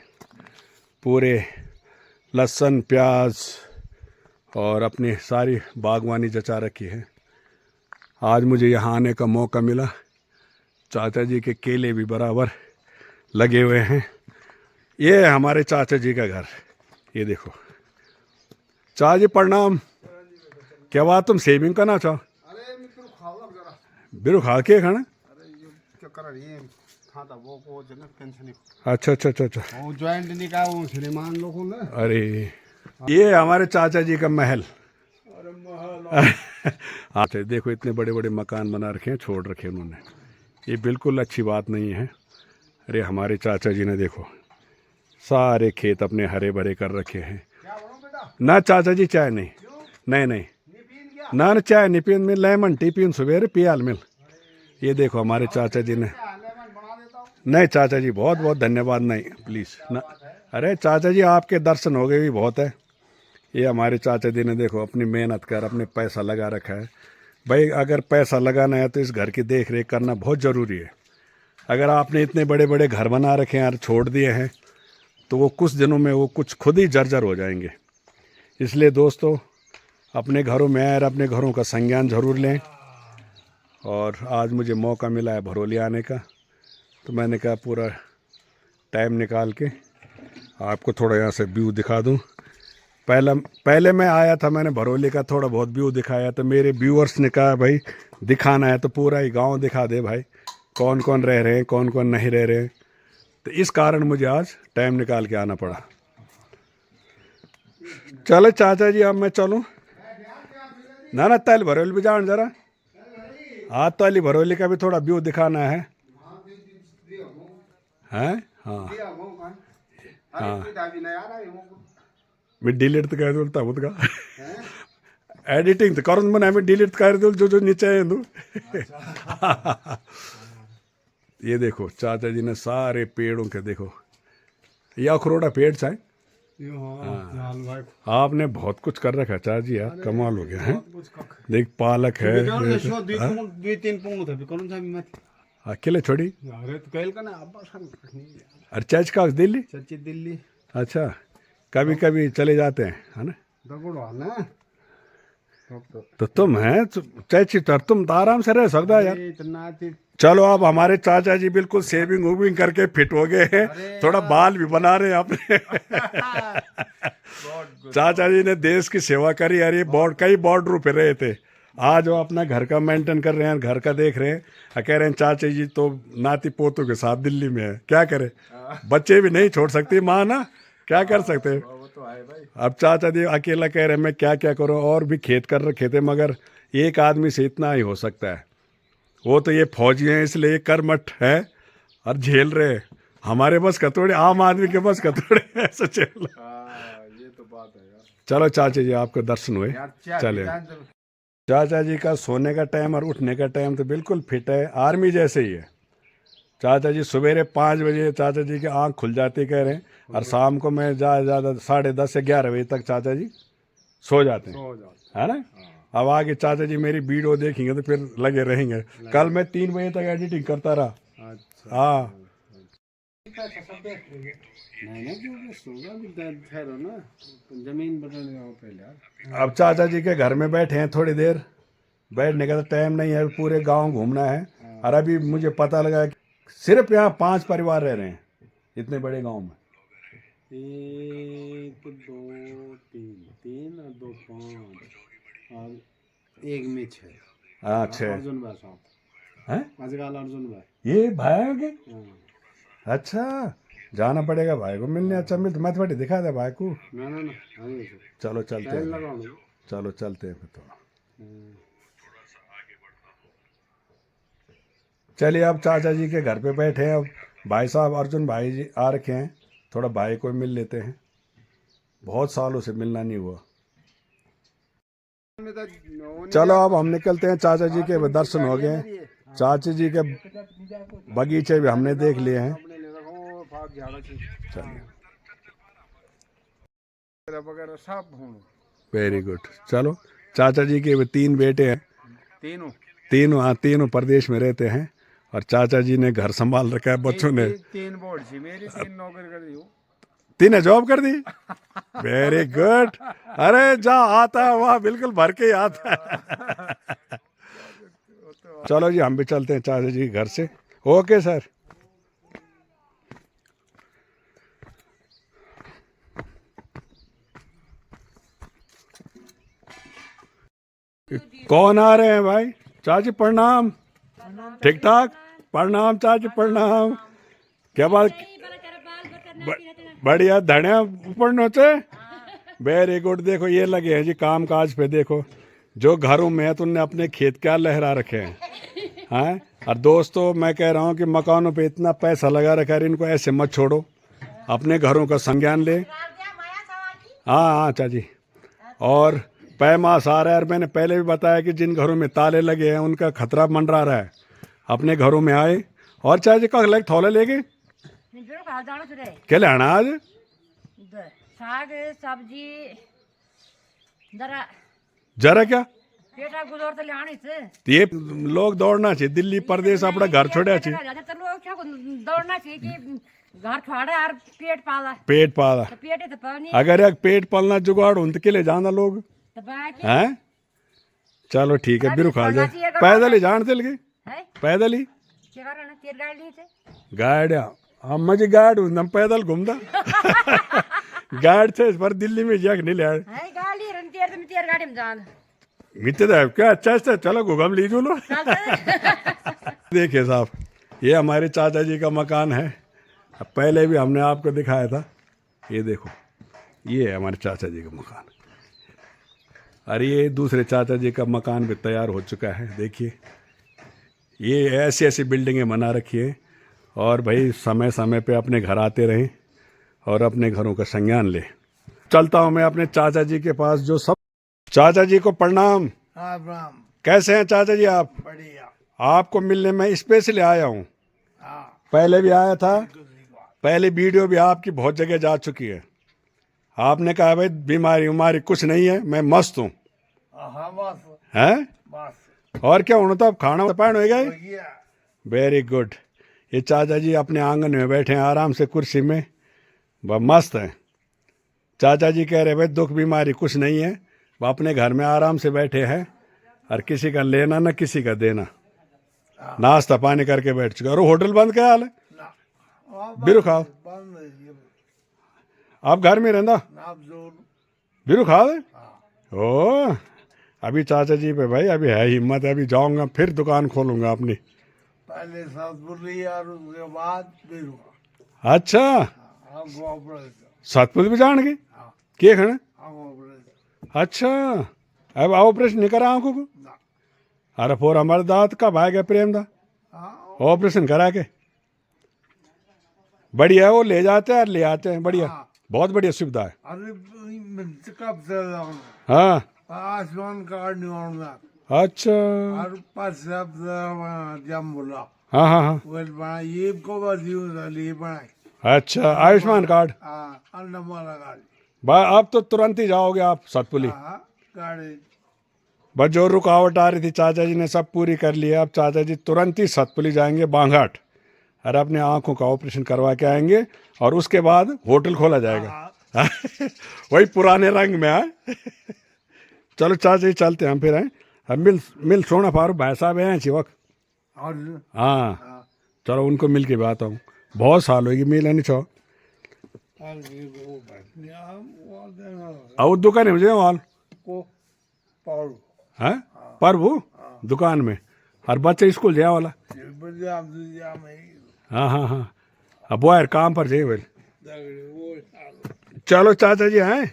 पूरे लहसुन प्याज और अपनी सारी बागवानी जचा रखी है। आज मुझे यहाँ आने का मौका मिला। चाचा जी के केले भी बराबर लगे हुए हैं। ये है हमारे चाचा जी का घर। ये देखो चाचा जी प्रणाम। क्या बात तुम सेविंग करना चाहो? बिरु खा के खाना? अच्छा अच्छा अच्छा अच्छा। श्रीमान लोगों ने अरे ये हमारे चाचा जी का महल। हाँ देखो इतने बड़े बड़े मकान बना रखे हैं, छोड़ रखे उन्होंने। ये बिल्कुल अच्छी बात नहीं है। अरे हमारे चाचा जी ने देखो सारे खेत अपने हरे भरे कर रखे हैं। ना चाचा जी चाय नहीं नहीं नहीं ना ना चाय नहीं पीन मिल लेमन टी पीन सवेरे पियाल मिल। ये देखो हमारे चाचा जी ने नहीं चाचा जी बहुत बहुत धन्यवाद नहीं प्लीज़ ना। अरे चाचा जी आपके दर्शन हो गए भी बहुत है। ये हमारे चाचा जी ने देखो अपनी मेहनत कर अपने पैसा लगा रखा है भाई अगर पैसा लगाना है तो इस घर की देख रेख करना बहुत ज़रूरी है। अगर आपने इतने बड़े बड़े घर बना रखे हैं और छोड़ दिए हैं तो वो कुछ दिनों में वो कुछ खुद ही जर्जर हो जाएंगे। इसलिए दोस्तों अपने घरों में आए और अपने घरों का संज्ञान ज़रूर लें। और आज मुझे मौका मिला है भरोली आने का, तो मैंने कहा पूरा टाइम निकाल के आपको थोड़ा यहाँ से व्यू दिखा दूँ। पहले मैं आया था, मैंने भरोली का थोड़ा बहुत व्यू दिखाया, तो मेरे व्यूअर्स ने कहा भाई दिखाना है तो पूरा ही गांव दिखा दे भाई, कौन कौन रह रहे हैं कौन कौन नहीं रह रहे हैं। तो इस कारण मुझे आज टाइम निकाल के आना पड़ा। चलो चाचा जी अब मैं चलूँ ना ना ताली भरोली भी जान जरा। हाँ ताली भरोली का भी थोड़ा व्यू दिखाना है। हैं हाँ हाँ मैं डिलीट तो कर दूँ तब का एडिटिंग तो करूँ मैंने हमें डिलीट कर दूँ जो जो नीचे है दूँ। ये देखो चाचा जी ने सारे पेड़ों के देखो, ये अखरोटा पेड़ चाहे। आपने बहुत कुछ कर रखा है चाचा जी यार, कमाल हो गया है। देख पालक है, अकेले छोड़ी। अरे चाच का दिल्ली दिल्ली। अच्छा, कभी कभी चले जाते हैं है ना। तो तुम हैं चाची, तुम तो आराम से रह सकता यार। चलो अब हमारे चाचा जी बिल्कुल सेविंग वूविंग करके फिट हो गए हैं, थोड़ा बाल भी बना रहे हैं अपने। चाचा जी ने देश की सेवा करी यार, ये कई बॉर्डरों पे रहे थे, आज वो अपना घर का मेंटेन कर रहे हैं, घर का देख रहे हैं। कह रहे हैं चाचा जी तो नाती पोतों के साथ दिल्ली में है, क्या करे, बच्चे भी नहीं छोड़ सकती माँ ना, क्या कर सकते हैं। अब चाचा जी अकेला कह रहे हैं मैं क्या क्या करूं, और भी खेत कर रखे थे, मगर एक आदमी से इतना ही हो सकता है। वो तो ये फौजी हैं इसलिए कर्मठ है और झेल रहे हैं, हमारे बस का थोड़े, आम आदमी के बस का थोड़े ऐसा झेल। ये तो बात है यार। चलो चाचा जी आपके दर्शन हुए, चले। चाचा जी का सोने का टाइम और उठने का टाइम तो बिल्कुल फिट है, आर्मी जैसे ही है। चाचा जी सवेरे 5 बजे चाचा जी की आंख खुल जाती कह रहे हैं, और शाम को मैं ज़्यादा 10:30 से 11 बजे तक चाचा जी सो जाते हैं, है ना। अब आगे चाचा जी मेरी वीडियो देखेंगे तो फिर लगे रहेंगे। कल मैं 3 बजे तक एडिटिंग करता रहा। हाँ अब चाचा जी के घर में बैठे हैं, थोड़ी देर बैठने का तो टाइम नहीं है, पूरे गांव घूमना है। और अभी मुझे पता लगा कि सिर्फ यहाँ 5 परिवार रह रहे हैं इतने बड़े गांव में। 1 2 3 और 2 5 और एक में 6। हाँ 6 अर्जुन भाई साहब हैं, आजकल अर्जुन भाई ये भाई के। अच्छा जाना पड़ेगा भाई को मिलने। अच्छा मिल मैं थोड़ी दिखा दे भाई को। ना चलो चलते हैं, चलो चलते हैं फिर थोड़ा। चलिए अब चाचा जी के घर पे बैठे हैं, अब भाई साहब अर्जुन भाई जी आ रखे हैं, थोड़ा भाई को मिल लेते हैं, बहुत सालों से मिलना नहीं हुआ। चलो अब हम निकलते हैं, चाचा जी के दर्शन हो गए, चाचा जी के बगीचे भी हमने देख लिए हैं। चलिए वेरी गुड। चलो चाचा जी के 3 बेटे हैं, तीनों प्रदेश में रहते हैं, और चाचा जी ने घर संभाल रखा है, बच्चों ने 3 बोर्ड थी मेरी, 3 नौकरी कर दी, 3 जॉब कर दी। Very good. अरे जा आता है वह बिल्कुल भर के ही आता है। चलो जी हम भी चलते हैं चाचा जी के घर से। Okay sir. कौन आ रहे हैं भाई? चाची प्रणाम। ठीक ठाक प्रणाम चाची प्रणाम। क्या बात, बढ़िया धनिया ऊपर नोचे। Very good. देखो ये लगे हैं जी काम काज पे, देखो जो घरों में है तुमने अपने खेत क्या लहरा रखे हैं। और दोस्तों मैं कह रहा हूँ कि मकानों पे इतना पैसा लगा रखा है, इनको ऐसे मत छोड़ो, अपने घरों का संज्ञान ले। हाँ चाची। और पैमास आ रहा है, और मैंने पहले भी बताया कि जिन घरों में ताले लगे हैं उनका खतरा मंडरा रहा है, अपने घरों में आए। और चाची का लग थोड़ा लेके क्या लेना आज? साग सब्जी जरा जरा क्या पेटा गुजर तो लानी से ये लोग दौड़ना चाहिए, दिल्ली प्रदेश अपना घर छोड़ा चाहिए, तो लोग क्या दौड़ना चाहिए कि घर छोड़ा और पेट पाला पेट पाला। तो पेट है तो पानी अगर एक पेट पालना जुगाड़ उनके के लिए जाना लोग तो बाकी हैं। चलो ठीक है, बिरु खा जाए, चाहिए पैदल ही जान चल गए, है पैदल ही क्या करना तेल गाड़ी से गाड़ हम मजे गाड़ हम पैदल घूमदा गाड़ से इस पर दिल्ली में जाके नहीं ले आए है गाड़ी रन तेल में तेल गाड़ी में जान मित्र साहब क्या अच्छा अच्छा, चलो घुगम लीजो लो। देखिए साहब, ये हमारे चाचा जी का मकान है, अब पहले भी हमने आपको दिखाया था, ये देखो ये है हमारे चाचा जी का मकान। अरे ये दूसरे चाचा जी का मकान भी तैयार हो चुका है, देखिए ये ऐसी ऐसी बिल्डिंगें बना रखी है। और भाई समय समय पे अपने घर आते रहें और अपने घरों का संज्ञान लें। चलता हूँ मैं अपने चाचा जी के पास जो सब। चाचा जी को प्रणाम। हाँ राम, कैसे हैं चाचा जी आप? बढ़िया। आपको मिलने में स्पेशली आया हूँ, हाँ पहले भी आया था, पहले वीडियो भी आपकी बहुत जगह जा चुकी है। आपने कहा भाई बीमारी उमारी कुछ नहीं है, मैं मस्त हूँ, हाँ बस हैं? बस और क्या होना था, अब खाना पान हो गए? बढ़िया। Very good. ये चाचा जी अपने आंगन में बैठे हैं आराम से कुर्सी में, वह मस्त हैं। चाचा जी कह रहे भाई दुख बीमारी कुछ नहीं है, वह अपने घर में आराम से बैठे हैं और किसी का लेना ना किसी का देना, नाश्ता पानी करके बैठ चुके। और होटल बंद क्या हाल है? बिरु खाओ, बंद है ये, आप घर में रहना, आप जोर। बिरु खाओ। ओ अभी चाचा जी पे भाई अभी है हिम्मत है, अभी जाऊंगा फिर दुकान खोलूंगा अपनी। पहले सतपुरी और उसके बाद बिरु। अच्छा हाँ गोबर सतपुर भी जान गए के खाना? हाँ गोबर अच्छा अब ऑपरेशन नहीं करा आंखों को? ना। अरे फोर हमारे दांत का भाई गया प्रेम दा, हाँ ऑपरेशन करा के बढ़िया वो ले जाते हैं और ले आते हैं, बढ़िया बहुत बढ़िया सुविधा है। अरे कब से लगाऊंगा? हाँ आयुष्मान कार्ड निकालूंगा अच्छा और पास जम बोला हाँ हाँ हाँ वेल बना ये को बस ये बनाए। अच्छा आयुष्मान कार्ड हाँ अन्नमाला गाड़ी। अब तो तुरंत ही जाओगे आप सतपुली। हाँ गाड़ी बस जो रुकावट आ रही थी चाचा जी ने सब पूरी कर लिया, अब चाचा जी तुरंत ही सतपुली जाएंगे बांघाट और अपने आंखों का ऑपरेशन करवा के आएंगे और उसके बाद होटल खोला जाएगा। वही पुराने रंग में है। चलो चाचा जी चलते हैं हम फिर हैं, अब मिल सोना फारूक भाई साहब हैं चिवक। और हाँ चलो उनको मिल के बात हूँ, बहुत साल होगी मिल नहीं छो। और दुकान है मुझे वाल को पाऊ है पर वो दुकान में हर बच्चे स्कूल जाए वाला। हाँ हाँ हाँ अब वो यार काम पर जाए वेल। चलो चाचा जी हैं,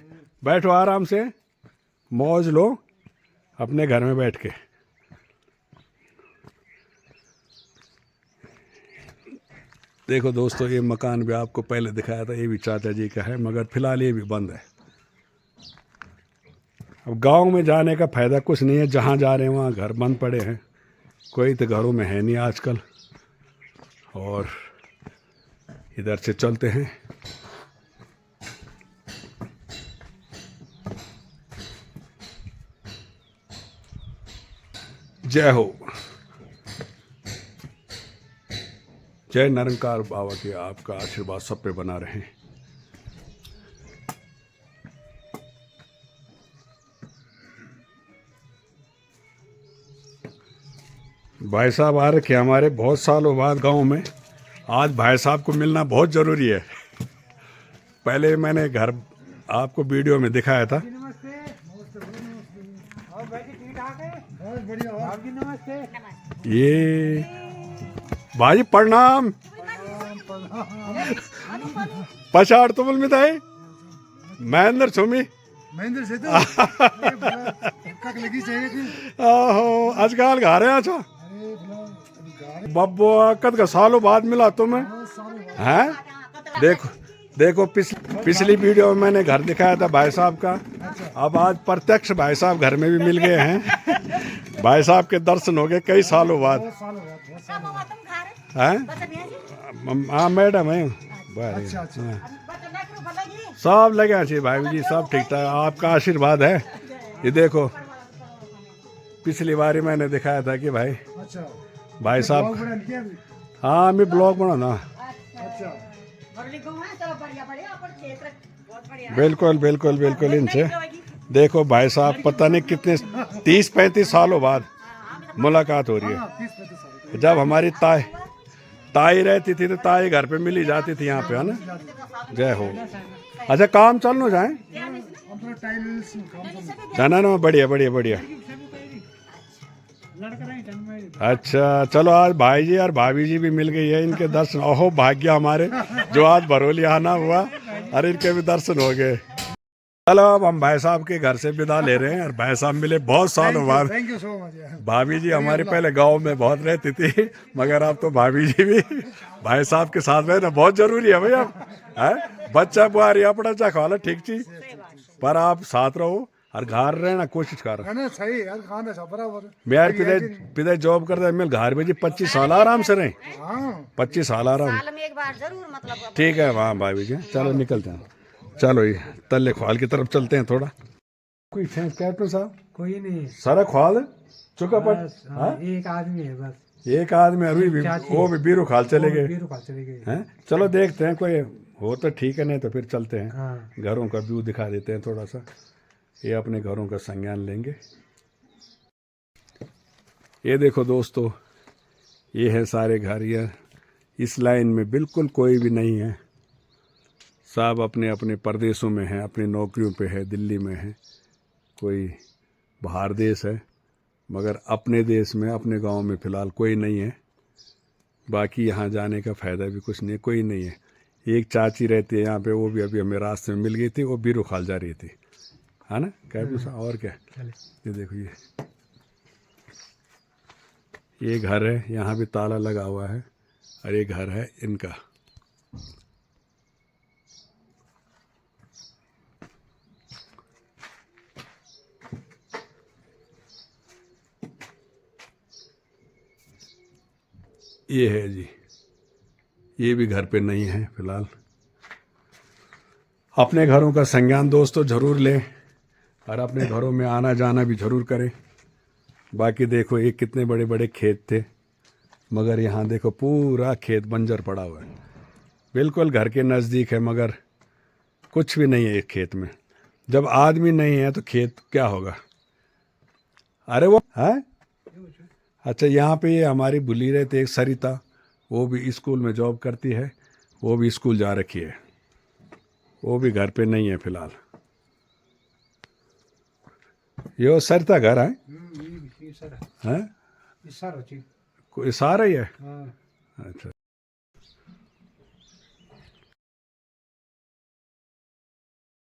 बैठो आराम से मौज लो अपने घर में बैठ के। देखो दोस्तों ये मकान भी आपको पहले दिखाया था, ये भी चाचा जी का है मगर फिलहाल ये भी बंद है। अब गांव में जाने का फायदा कुछ नहीं है, जहाँ जा रहे हैं वहाँ घर बंद पड़े हैं, कोई तो घरों में है नहीं आजकल। और इधर से चलते हैं। जय हो, जय निरंकार बाबा के आपका आशीर्वाद सब पे बना रहे। भाई साहब आ रखे हमारे बहुत सालों बाद गांव में, आज भाई साहब को मिलना बहुत ज़रूरी है। पहले मैंने घर आपको वीडियो में दिखाया था। ये भाजी प्रणाम पछाड़ तुमल में था महेंद्र सोमी महेंद्र से तो लगी चाहिए थी। आहो आजकल घर है अच्छा बब्बो कद का सालों बाद मिला तुम्हें हैं। देखो देखो पिछली वीडियो में मैंने घर दिखाया था भाई साहब का, अब आज प्रत्यक्ष भाई साहब घर में भी मिल गए हैं। भाई साहब के दर्शन हो गए कई सालों बाद हैं। हाँ मैडम है सब लगे अच्छे भाई जी सब ठीक ठाक, आपका आशीर्वाद है। ये देखो पिछली बार ही मैंने दिखाया था कि भाई अच्छा भाई साहब बना लिया अभी? हाँ मैं ब्लॉग बनाना अच्छा मुरली को है चलो बढ़िया बढ़िया अपन क्षेत्र बहुत बढ़िया बिल्कुल बिल्कुल बिल्कुल इनसे देखो भाई साहब पता नहीं कितने 30-35 सालों बाद मुलाकात हो रही है। 30-35 साल जब हमारी ताई रहती थी तो ताई घर पे मिली जाती थी यहाँ पे, है ना। जय हो। अच्छा काम चलनो जाए अपना टाइल्स काम करना जाना ना, बढ़िया बढ़िया बढ़िया। अच्छा चलो आज भाई जी और भाभी जी भी मिल गई है, इनके दर्शन, ओहो भाग्य हमारे जो आज भरोली आना हुआ, अरे इनके भी दर्शन हो गए। चलो अब हम भाई साहब के घर से विदा ले रहे हैं और भाई साहब मिले बहुत सालों बाद। थैंक यू सो मच यार। भाभी जी हमारी पहले गांव में बहुत रहती थी, मगर अब तो भाभी जी भी भाई साहब के साथ रहना बहुत जरूरी है भैया, है बच्चा बुआरी अपना चा खाला ठीक चीज, पर आप साथ रहो और घर रहना कोशिश कर। है ना सही यार, खाना सब बराबर मैं यार पिता जॉब करता है, मैं घर में जी 25 साल आराम से रहे, हाँ 25 साल आराम। साल में एक बार जरूर मतलब ठीक है वहाँ भाभी जी, चलो निकलते हैं। चलो ये तल्ले ख्वाल की तरफ चलते हैं थोड़ा। कोई कैप्टन साहब कोई नहीं, सारा ख्वाल चुका पट, हाँ? एक आदमी है बस, एक आदमी अभी भी वो भी बीरू खाल चले गए बीरू खा चले गए। हैं। चलो देखते हैं कोई हो तो ठीक है, नहीं तो फिर चलते हैं। हाँ घरों का व्यू दिखा देते हैं थोड़ा सा, ये अपने घरों का संज्ञान लेंगे। ये देखो दोस्तों, ये है सारे घर, ये इस लाइन में बिल्कुल कोई भी नहीं है, सब अपने अपने परदेशों में हैं, अपनी नौकरियों पे है, दिल्ली में है, कोई बाहर देश है, मगर अपने देश में अपने गांव में फ़िलहाल कोई नहीं है। बाकी यहाँ जाने का फ़ायदा भी कुछ नहीं, कोई नहीं है। एक चाची रहती है यहाँ पे, वो भी अभी हमें रास्ते में मिल गई थी, वो बीरू खाल जा रही थी, है ना कैप्टन साहब। और क्या, ये देखो ये घर है, यहाँ भी ताला लगा हुआ है, और ये घर है इनका। ये है जी, ये भी घर पे नहीं है फिलहाल। अपने घरों का संज्ञान दोस्तों जरूर लें और अपने घरों में आना जाना भी जरूर करें। बाकी देखो ये कितने बड़े बड़े खेत थे, मगर यहाँ देखो पूरा खेत बंजर पड़ा हुआ है, बिल्कुल घर के नज़दीक है, मगर कुछ भी नहीं है एक खेत में। जब आदमी नहीं है तो खेत क्या होगा। अरे वो है, अच्छा यहाँ पे ये हमारी बुली रहती एक सरिता, वो भी स्कूल में जॉब करती है, वो भी स्कूल जा रखी है, वो भी घर पे नहीं है फिलहाल। ये सरिता घर है, हैं? कोई सारा ही है। अच्छा